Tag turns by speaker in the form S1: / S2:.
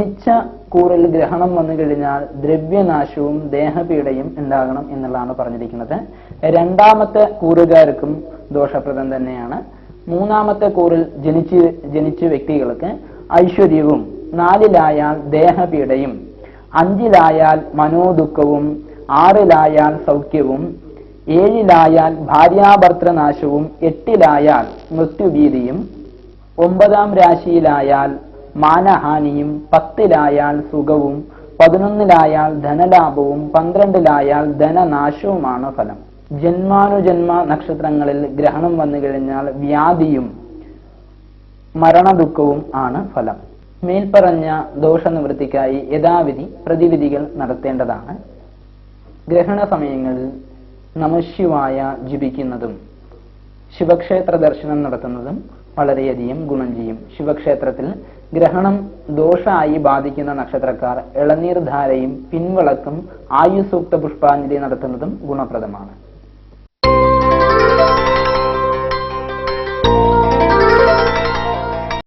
S1: ജനിച്ച കൂറിൽ ഗ്രഹണം വന്നു കഴിഞ്ഞാൽ ദ്രവ്യനാശവും ദേഹപീഡയും ഉണ്ടാകണം എന്നുള്ളതാണ് പറഞ്ഞിരിക്കുന്നത്. രണ്ടാമത്തെ കൂറുകാർക്കും ദോഷപ്രദം തന്നെയാണ്. മൂന്നാമത്തെ കൂറിൽ ജനിച്ച വ്യക്തികൾക്ക് ഐശ്വര്യവും, 4-ലായാൽ ദേഹപീഡയും, 5-ലായാൽ മനോദുഃഖവും, 6-ലായാൽ സൗഖ്യവും, 7-ലായാൽ ഭാര്യാഭർത്തൃനാശവും, 8-ലായാൽ മൃത്യുഭീതിയും, 9-ാം രാശിയിലായാൽ മാനഹാനിയും, 10-ലായാൽ സുഖവും, 11-ലായാൽ ധനലാഭവും, 12-ലായാൽ ധനനാശവുമാണ് ഫലം. ജന്മാനുജന്മ നക്ഷത്രങ്ങളിൽ ഗ്രഹണം വന്നു കഴിഞ്ഞാൽ വ്യാധിയും മരണദുഃഖവും ആണ് ഫലം. മേൽപ്പറഞ്ഞ ദോഷനിവൃത്തിക്കായി യഥാവിധി പ്രതിവിധികൾ നടത്തേണ്ടതാണ്. ഗ്രഹണ സമയങ്ങളിൽ നമഃശിവായ ജപിക്കുന്നതും ശിവക്ഷേത്ര ദർശനം നടത്തുന്നതും വളരെയധികം ഗുണം ചെയ്യും. ശിവക്ഷേത്രത്തിൽ ഗ്രഹണം ദോഷമായി ബാധിക്കുന്ന നക്ഷത്രക്കാർ ഇളനീർധാരയും പിൻവിളക്കും ആയുസൂക്ത പുഷ്പാഞ്ജലി നടത്തുന്നതും ഗുണപ്രദമാണ്.